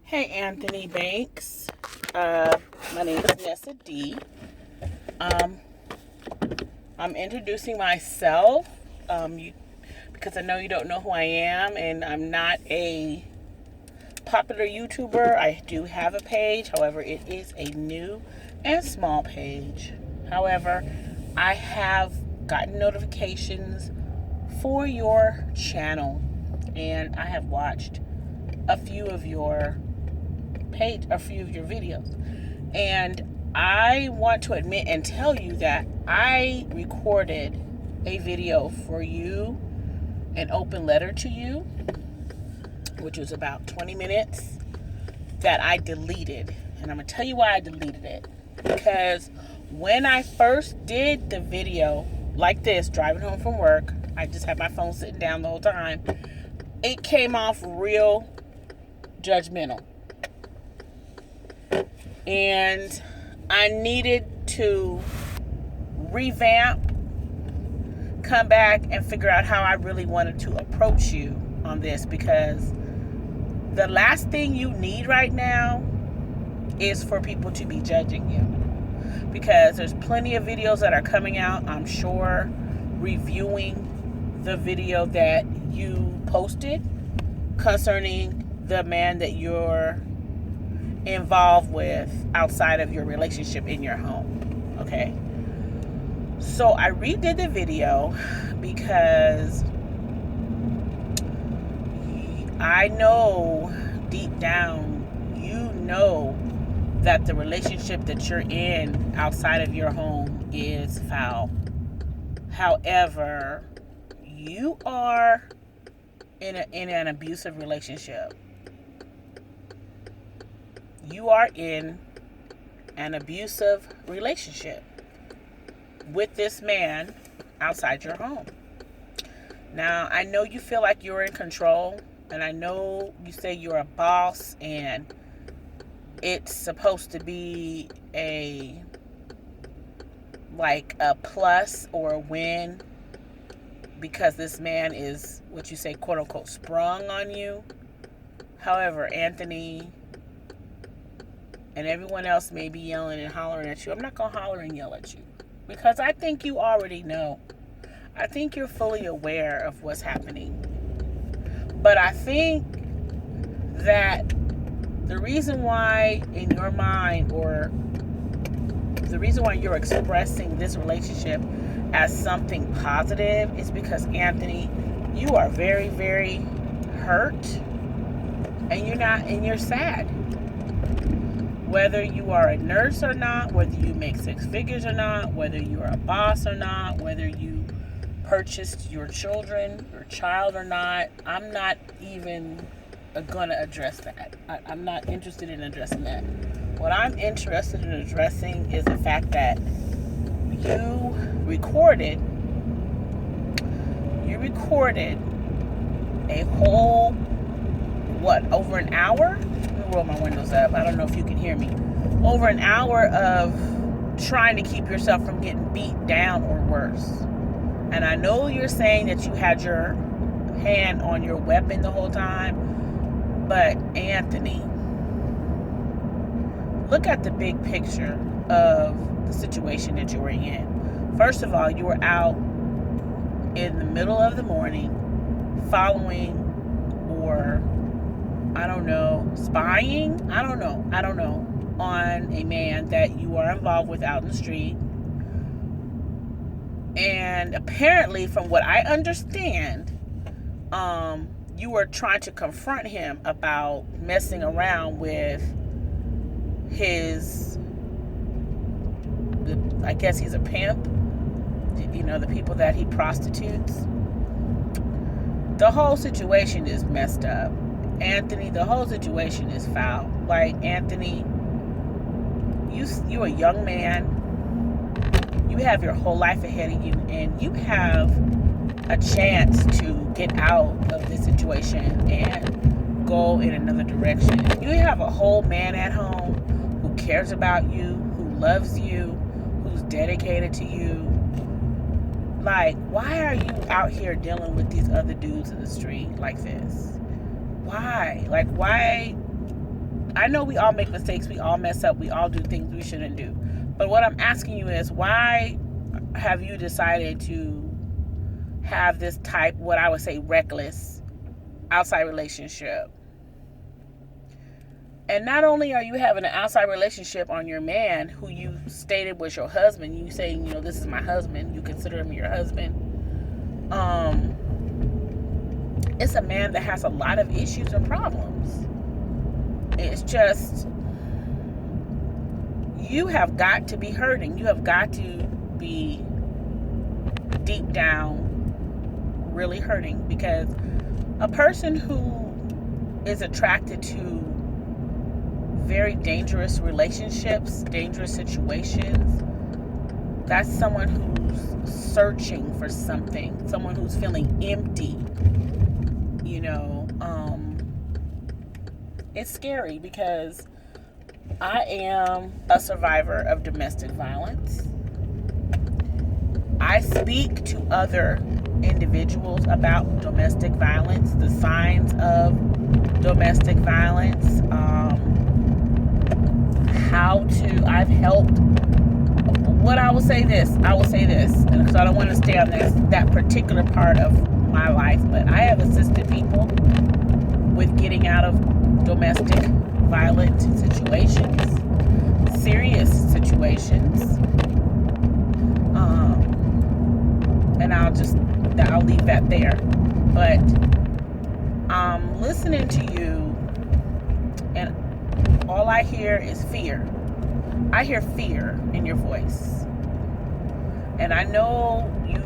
Hey, Anthony Banks. My name is Nessa D. Um, I'm introducing myself because I know you don't know who I am, and I'm not a popular YouTuber. I do have a page, however, it is a new and small page. However, I have gotten notifications for your channel, and I have watched a few of your videos. And I want to admit and tell you that I recorded a video for you, an open letter to you, which was about 20 minutes, that I deleted. And I'm going to tell you why I deleted it. Because when I first did the video like this, driving home from work, I just had my phone sitting down the whole time, it came off real judgmental. And I needed to revamp, come back, and figure out how I really wanted to approach you on this, because the last thing you need right now is for people to be judging you. Because there's plenty of videos that are coming out, I'm sure, reviewing the video that you posted concerning the man that you're involved with outside of your relationship in your home. Okay, so I redid the video because I know deep down you know that the relationship that you're in outside of your home is foul. However, you are in an abusive relationship. You are in an abusive relationship with this man outside your home. Now, I know you feel like you're in control, and I know you say you're a boss, and it's supposed to be a plus or a win because this man is what you say, quote unquote, sprung on you. However, Anthony and everyone else may be yelling and hollering at you. I'm not going to holler and yell at you because I think you already know. I think you're fully aware of what's happening. But I think that the reason why in your mind, or the reason why you're expressing this relationship as something positive, is because, Anthony, you are very, very hurt, and you're sad. Whether you are a nurse or not, whether you make six figures or not, whether you are a boss or not, whether you purchased your child or not, I'm not even going to address that. I'm not interested in addressing that. What I'm interested in addressing is the fact that you recorded a whole, over an hour? Let me roll my windows up. I don't know if you can hear me. Over an hour of trying to keep yourself from getting beat down or worse. And I know you're saying that you had your hand on your weapon the whole time, but Anthony, look at the big picture of the situation that you were in. First of all, you were out in the middle of the morning following, or I don't know, spying? I don't know, on a man that you are involved with out in the street. And apparently, from what I understand, you were trying to confront him about messing around with I guess he's a pimp, the people that he prostitutes. The whole situation is messed up. Anthony, the whole situation is foul. Like, Anthony, you're a young man. You have your whole life ahead of you, and you have a chance to get out of this situation and go in another direction. You have a whole man at home who cares about you, who loves you, who's dedicated to you. Like, why are you out here dealing with these other dudes in the street like this? Why? Like, why I know we all make mistakes, we all mess up, we all do things we shouldn't do. But what I'm asking you is, why have you decided to have this type, what I would say, reckless outside relationship? And not only are you having an outside relationship on your man who you stated was your husband, you saying, this is my husband, you consider him your husband. It's a man that has a lot of issues and problems. It's just, you have got to be hurting. You have got to be deep down really hurting, because a person who is attracted to very dangerous relationships, dangerous situations, that's someone who's searching for something, someone who's feeling empty. It's scary, because I am a survivor of domestic violence. I speak to other individuals about domestic violence, the signs of domestic violence, I've helped. I will say this, because I don't want to stay on that particular part of my life, but I have assisted people with getting out of domestic violent situations, serious situations, and I'll leave that there. But I'm listening to you, and all I hear is fear. I hear fear in your voice. And I know you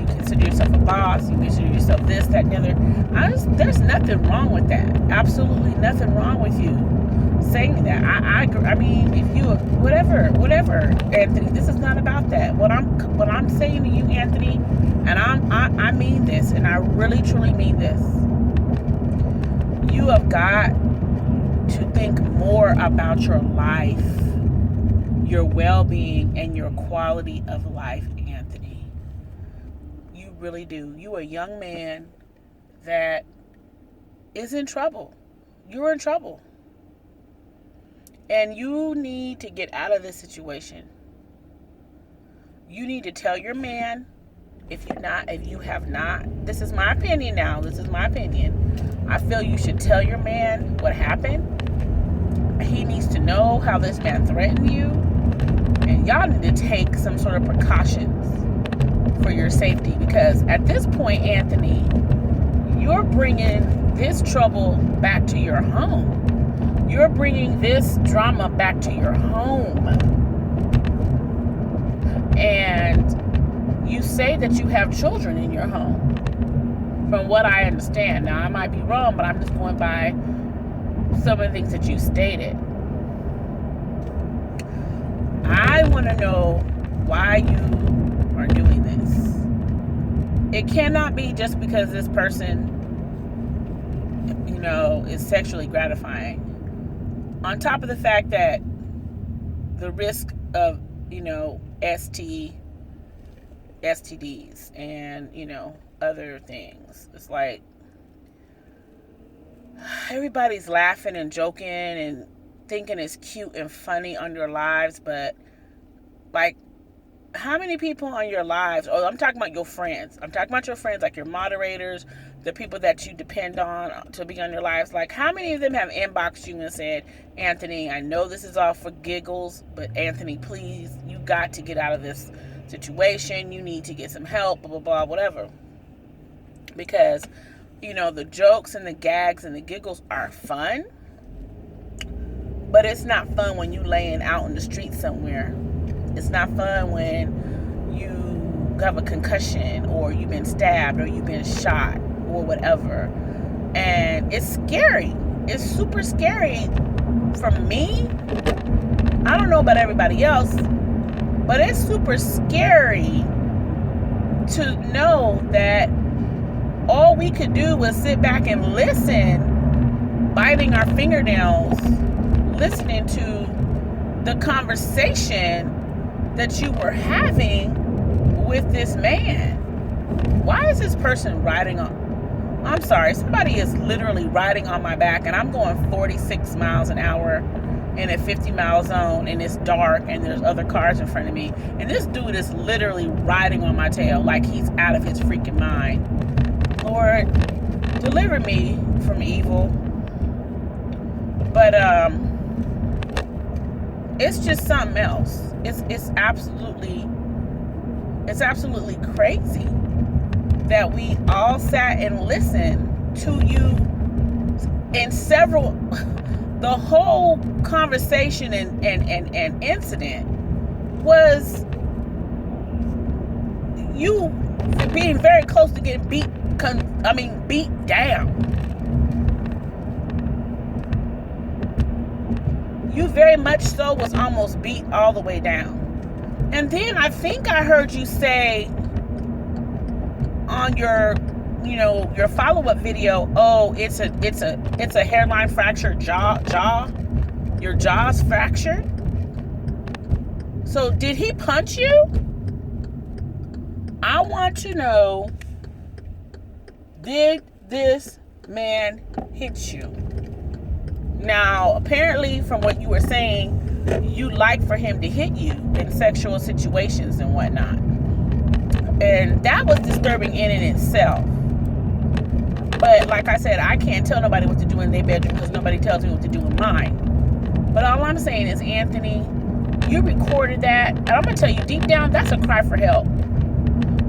consider yourself a boss, you consider yourself this, that, and the other. There's nothing wrong with that. Absolutely nothing wrong with you saying that. I mean, if you, whatever, Anthony, this is not about that. What I'm saying to you, Anthony, and I mean this, and I really, truly mean this. You have got to think more about your life, your well-being, and your quality of life, Anthony. You really do. You are a young man that is in trouble. You're in trouble. And you need to get out of this situation. You need to tell your man, if you have not, this is my opinion now, I feel you should tell your man what happened. He needs to know how this man threatened you. And y'all need to take some sort of precautions for your safety. Because at this point, Anthony, you're bringing this trouble back to your home. You're bringing this drama back to your home. And you say that you have children in your home, from what I understand. Now, I might be wrong, but I'm just going by some of the things that you stated. I want to know why you are doing this. It cannot be just because this person, is sexually gratifying. On top of the fact that the risk of, STDs and, other things. It's like everybody's laughing and joking and thinking it's cute and funny on your lives, but like, how many people on your lives, I'm talking about your friends. I'm talking about your friends, like your moderators, the people that you depend on to be on your lives. Like, how many of them have inboxed you and said, Anthony, I know this is all for giggles, but Anthony, please, you got to get out of this situation. You need to get some help, blah, blah, blah, whatever. Because, the jokes and the gags and the giggles are fun, but it's not fun when you laying out in the street somewhere. It's not fun when you have a concussion, or you've been stabbed, or you've been shot, or whatever. And it's scary. It's super scary for me. I don't know about everybody else, but it's super scary to know that all we could do was sit back and listen, biting our fingernails, listening to the conversation that you were having with this man. Why is this person riding I'm sorry, somebody is literally riding on my back and I'm going 46 miles an hour in a 50-mile zone and it's dark and there's other cars in front of me. And this dude is literally riding on my tail like he's out of his freaking mind. Lord, deliver me from evil. But it's just something else. It's absolutely crazy that we all sat and listened to you in several, the whole conversation and incident was you being very close to getting beat down. You very much so was almost beat all the way down. And then I think I heard you say on your follow-up video, oh, it's a hairline fracture, your jaw's fractured. So did he punch you? I want to know, did this man hit you? Now, apparently, from what you were saying, you like for him to hit you in sexual situations and whatnot. And that was disturbing in itself. But like I said, I can't tell nobody what to do in their bedroom because nobody tells me what to do in mine. But all I'm saying is, Anthony, you recorded that. And I'm going to tell you, deep down, that's a cry for help.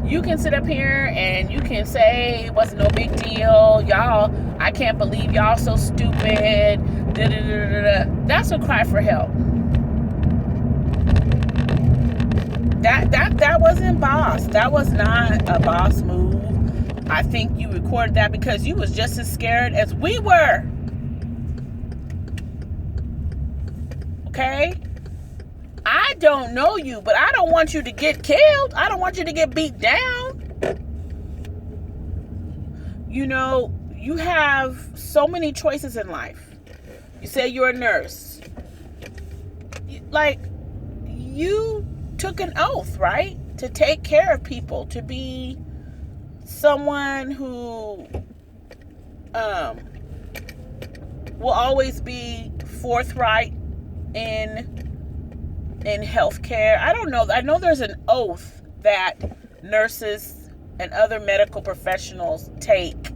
You can sit up here and you can say it wasn't no big deal. Y'all, I can't believe y'all so stupid. That's a cry for help. That wasn't boss. That was not a boss move. I think you recorded that because you was just as scared as we were. Okay? I don't know you, but I don't want you to get killed. I don't want you to get beat down. You know, you have so many choices in life. You say you're a nurse. Like, you took an oath, right? To take care of people, to be someone who will always be forthright in healthcare. I don't know. I know there's an oath that nurses and other medical professionals take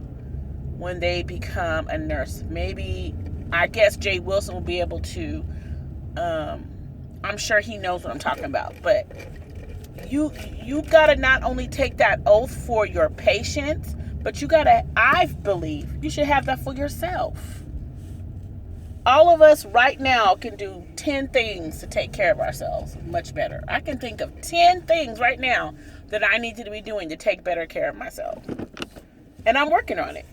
when they become a nurse. Maybe, I guess Jay Wilson will be able to, I'm sure he knows what I'm talking about, but you gotta not only take that oath for your patients, but you gotta, I believe, you should have that for yourself. All of us right now can do 10 things to take care of ourselves much better. I can think of 10 things right now that I need to be doing to take better care of myself. And I'm working on it.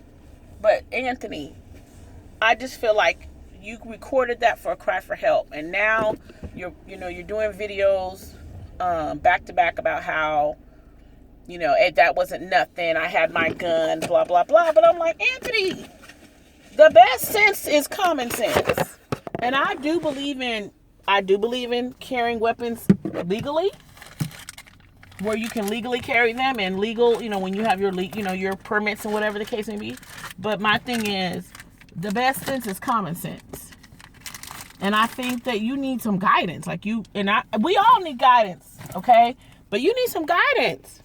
But Anthony, I just feel like you recorded that for a cry for help. And now you're doing videos back to back about how, that wasn't nothing. I had my gun, blah, blah, blah. But I'm like, Anthony, the best sense is common sense. And I do believe in carrying weapons legally, where you can legally carry them, and legal, when you have your permits and whatever the case may be. But my thing is, the best sense is common sense. And I think that you need some guidance. We all need guidance, okay? But you need some guidance.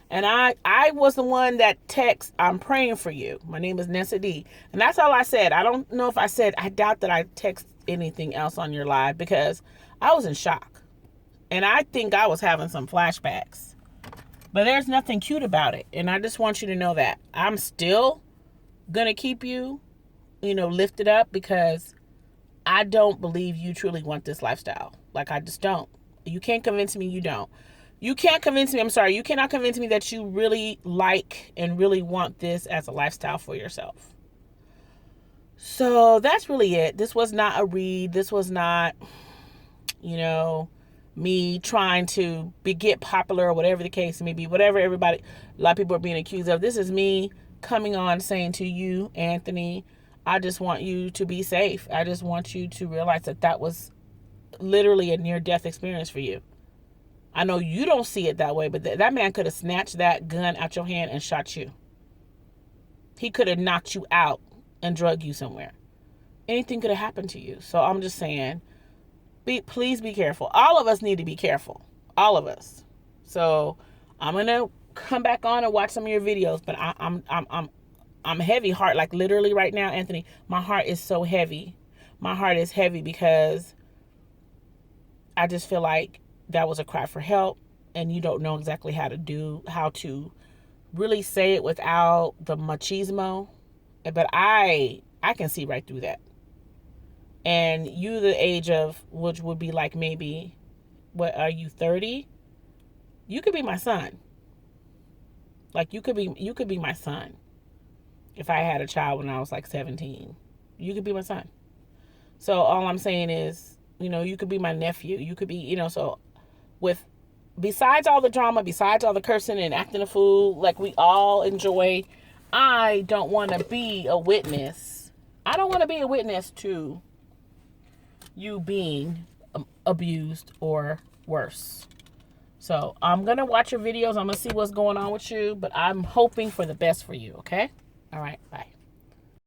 And I was the one that texted, I'm praying for you. My name is Nessa D. And that's all I said. I don't know if I doubt that I text anything else on your live, because I was in shock. And I think I was having some flashbacks. But there's nothing cute about it. And I just want you to know that. I'm still going to keep you, lifted up, because I don't believe you truly want this lifestyle. I just don't. You can't convince me you don't. You can't convince me, you cannot convince me that you really like and really want this as a lifestyle for yourself. So that's really it. This was not a read. This was not, me trying to get popular or whatever the case may be. Whatever a lot of people are being accused of. This is me coming on saying to you, Anthony, I just want you to be safe. I just want you to realize that was literally a near-death experience for you. I know you don't see it that way, but that man could have snatched that gun out your hand and shot you. He could have knocked you out and drug you somewhere. Anything could have happened to you. So I'm just saying, please be careful. All of us need to be careful. All of us. So I'm gonna come back on and watch some of your videos, but I'm heavy heart. Like literally right now, Anthony, my heart is so heavy. My heart is heavy because I just feel like that was a cry for help, and you don't know exactly how to really say it without the machismo. But I can see right through that. And you the age of, which would be like maybe, what are you, 30? You could be my son. Like you could be my son. If I had a child when I was like 17, you could be my son. So all I'm saying is, you could be my nephew. You could be, so besides all the drama, besides all the cursing and acting a fool like we all enjoy, I don't want to be a witness. I don't want to be a witness to you being abused or worse. So I'm going to watch your videos. I'm going to see what's going on with you, but I'm hoping for the best for you, okay? All right, bye.